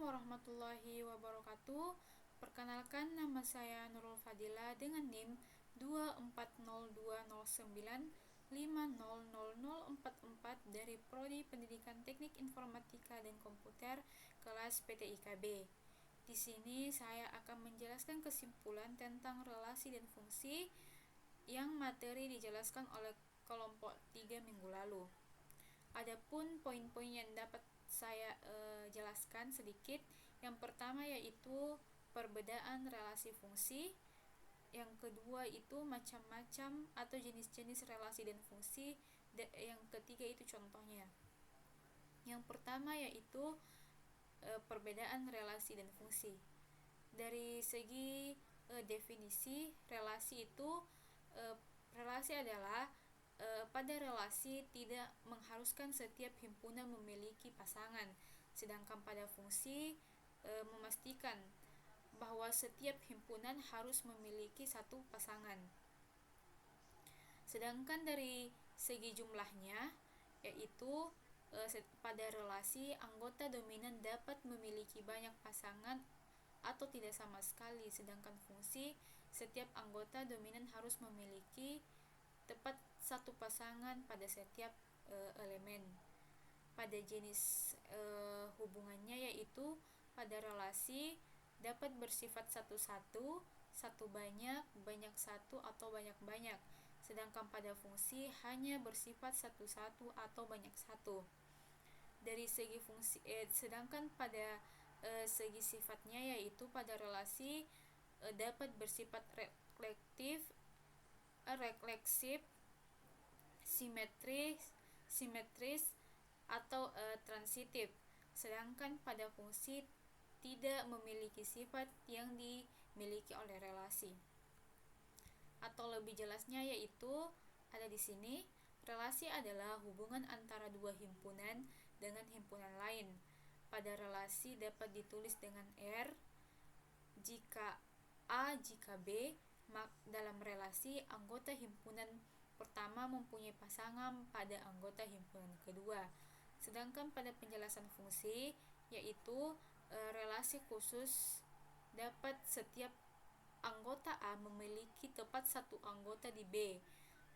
warahmatullahi wabarakatuh. Perkenalkan, nama saya Nurul Fadila dengan NIM 2402095000044 dari Prodi Pendidikan Teknik Informatika dan Komputer kelas PTIKB. Di sini saya akan menjelaskan kesimpulan tentang relasi dan fungsi yang materi dijelaskan oleh kelompok 3 minggu lalu. Adapun poin-poin yang dapat saya jelaskan sedikit. Yang pertama yaitu perbedaan relasi fungsi. Yang kedua itu macam-macam atau jenis-jenis relasi dan fungsi. Yang ketiga itu contohnya. Yang pertama yaitu perbedaan relasi dan fungsi. Dari segi definisi, relasi itu relasi adalah pada relasi tidak mengharuskan setiap himpunan memiliki pasangan, sedangkan pada fungsi memastikan bahwa setiap himpunan harus memiliki satu pasangan. Sedangkan dari segi jumlahnya, yaitu pada relasi anggota dominan dapat memiliki banyak pasangan atau tidak sama sekali, sedangkan fungsi setiap anggota dominan harus memiliki tepat satu pasangan pada setiap elemen. Pada jenis hubungannya yaitu pada relasi dapat bersifat satu-satu, satu banyak, banyak satu atau banyak-banyak. Sedangkan pada fungsi hanya bersifat satu-satu atau banyak satu. Dari segi fungsi sedangkan pada segi sifatnya yaitu pada relasi dapat bersifat refleksif, simetris atau transitif. Sedangkan pada fungsi tidak memiliki sifat yang dimiliki oleh relasi. Atau lebih jelasnya yaitu ada di sini, relasi adalah hubungan antara dua himpunan dengan himpunan lain. Pada relasi dapat ditulis dengan R jika A jika B. Dalam relasi, anggota himpunan pertama mempunyai pasangan pada anggota himpunan kedua. Sedangkan pada penjelasan fungsi, yaitu relasi khusus dapat setiap anggota A memiliki tepat satu anggota di B.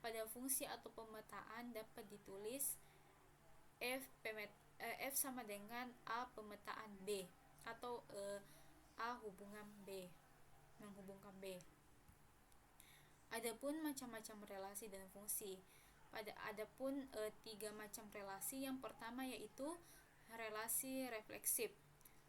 Pada fungsi atau pemetaan dapat ditulis F sama dengan A pemetaan B atau A hubungan B menghubungkan B. Adapun macam-macam relasi dan fungsi. Adapun tiga macam relasi. Yang pertama yaitu relasi refleksif.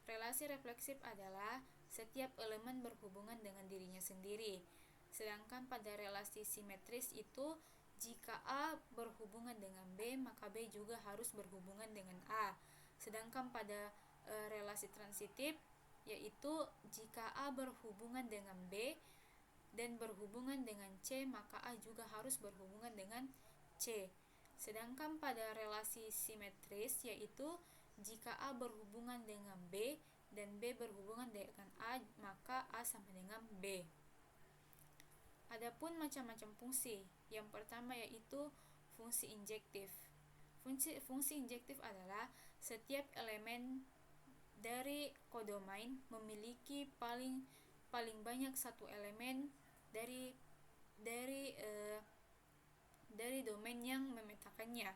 Relasi refleksif adalah setiap elemen berhubungan dengan dirinya sendiri. Sedangkan pada relasi simetris itu jika A berhubungan dengan B, maka B juga harus berhubungan dengan A. Sedangkan pada relasi transitif yaitu jika A berhubungan dengan B dan berhubungan dengan C, maka A juga harus berhubungan dengan C. Sedangkan pada relasi simetris yaitu jika A berhubungan dengan B dan B berhubungan dengan A, maka A sama dengan B. Adapun macam-macam fungsi. Yang pertama yaitu fungsi injektif. Fungsi injektif adalah setiap elemen dari kodomain memiliki paling banyak satu elemen dari domain yang memetakannya.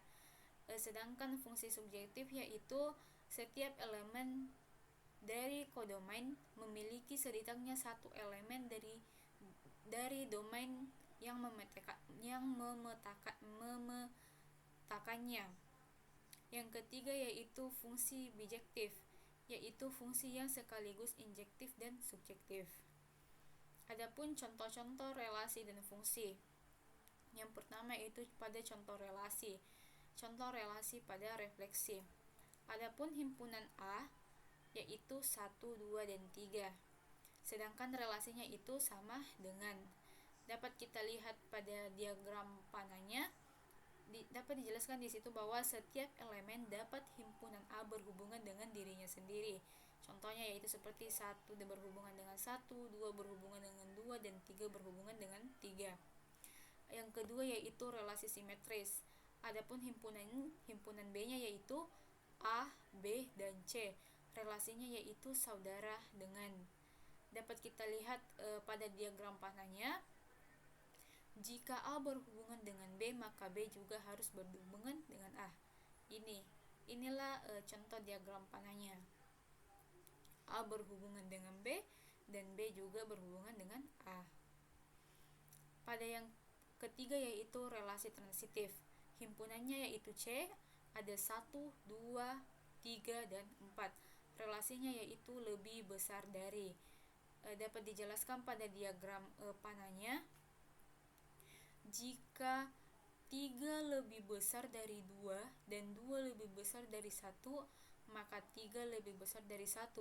Sedangkan fungsi subjektif yaitu setiap elemen dari kodomain memiliki setidaknya satu elemen dari domain yang memetakannya. Yang ketiga yaitu fungsi bijektif, yaitu fungsi yang sekaligus injektif dan subjektif. Adapun contoh-contoh relasi dan fungsi. Yang pertama yaitu pada contoh relasi. Contoh relasi pada refleksi. Adapun himpunan A yaitu 1, 2, dan 3. Sedangkan relasinya itu sama dengan, dapat kita lihat pada diagram panahnya, dapat dijelaskan di situ bahwa setiap elemen dapat himpunan A berhubungan dengan dirinya sendiri. Contohnya yaitu seperti 1 berhubungan dengan 1, 2 berhubungan dengan 2, dan 3 berhubungan dengan 3. Yang kedua yaitu relasi simetris. Adapun himpunan B-nya yaitu A, B, dan C. relasinya yaitu saudara dengan. Dapat kita lihat pada diagram panahnya, jika A berhubungan dengan B, maka B juga harus berhubungan dengan A. Inilah contoh diagram panahnya. A berhubungan dengan B dan B juga berhubungan dengan A. Pada yang ketiga yaitu relasi transitif. Himpunannya yaitu C, ada 1, 2, 3, dan 4. Relasinya yaitu lebih besar dari. Dapat dijelaskan pada diagram panahnya. Jika 3 lebih besar dari 2 dan 2 lebih besar dari 1, maka 3 lebih besar dari 1.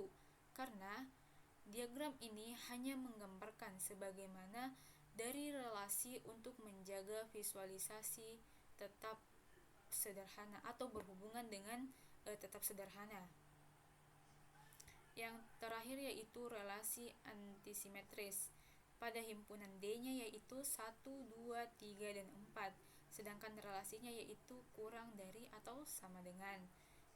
Karena diagram ini hanya menggambarkan sebagaimana dari relasi untuk menjaga visualisasi tetap sederhana atau berhubungan dengan tetap sederhana. Yang terakhir yaitu relasi antisimetris. Pada himpunan D-nya yaitu 1, 2, 3, dan 4. Sedangkan relasinya yaitu kurang dari atau sama dengan.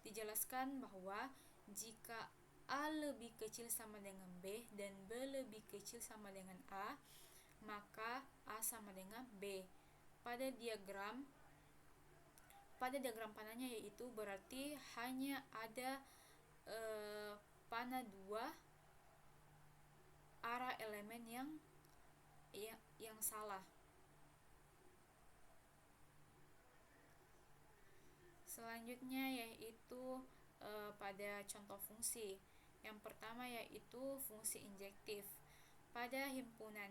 Dijelaskan bahwa jika A lebih kecil sama dengan B dan B lebih kecil sama dengan A, maka A sama dengan B. Pada diagram panahnya yaitu berarti hanya ada panah 2 arah elemen yang salah. Selanjutnya yaitu pada contoh fungsi. Yang pertama yaitu fungsi injektif. Pada himpunan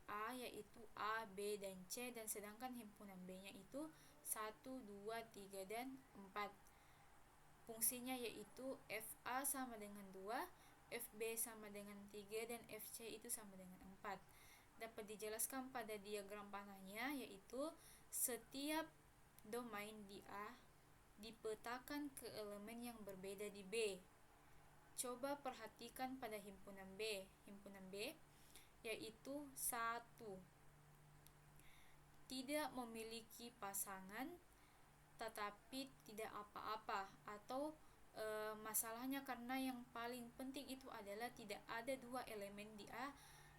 A yaitu A, B, dan C, dan sedangkan himpunan B-nya itu 1, 2, 3, dan 4. Fungsinya yaitu FA sama dengan 2, FB sama dengan 3, dan FC itu sama dengan 4. Dapat dijelaskan pada diagram panahnya yaitu setiap domain di A dipetakan ke elemen yang berbeda di B. Coba perhatikan pada himpunan B. Himpunan B yaitu 1 tidak memiliki pasangan tetapi tidak apa-apa, atau masalahnya karena yang paling penting itu adalah tidak ada 2 elemen di A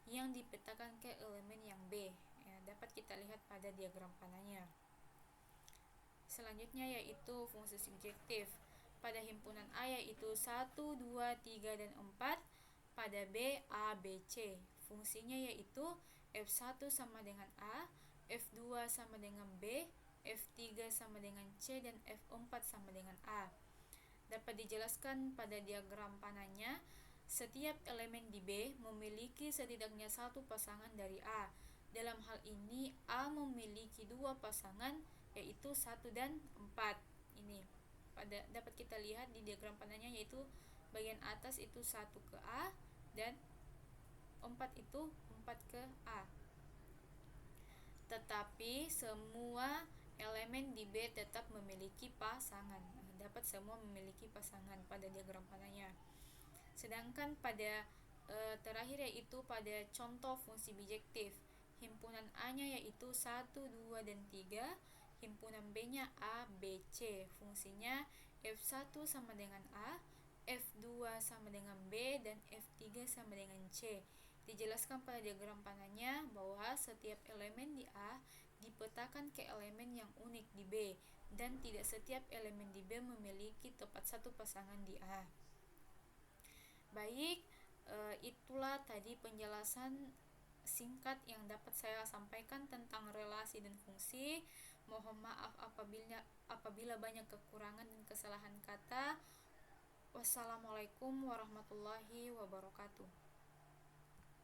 yang dipetakan ke elemen yang B. Dapat kita lihat pada diagram panahnya. Selanjutnya yaitu fungsi subjektif. Pada himpunan A yaitu 1, 2, 3, dan 4. Pada B, A, B, C. Fungsinya yaitu F1 sama dengan A, F2 sama dengan B, F3 sama dengan C, dan F4 sama dengan A. Dapat dijelaskan pada diagram panahnya, setiap elemen di B memiliki setidaknya satu pasangan dari A. Dalam hal ini A memiliki 2 pasangan yaitu 1 dan 4. Dapat kita lihat di diagram panahnya yaitu bagian atas itu 1 ke A dan 4 itu 4 ke A. Tetapi semua elemen di B tetap memiliki pasangan. Dapat semua memiliki pasangan pada diagram panahnya. Sedangkan pada terakhir yaitu pada contoh fungsi bijektif. Himpunan A-nya yaitu 1, 2, dan 3. Himpunan B-nya A, B, C. Fungsinya F1 sama dengan A, F2 sama dengan B, dan F3 sama dengan C. Dijelaskan pada diagram panahnya bahwa setiap elemen di A dipetakan ke elemen yang unik di B, dan tidak setiap elemen di B memiliki tepat satu pasangan di A. Baik, itulah tadi penjelasan singkat yang dapat saya sampaikan tentang relasi dan fungsi. Mohon maaf apabila banyak kekurangan dan kesalahan kata. Wassalamualaikum warahmatullahi wabarakatuh.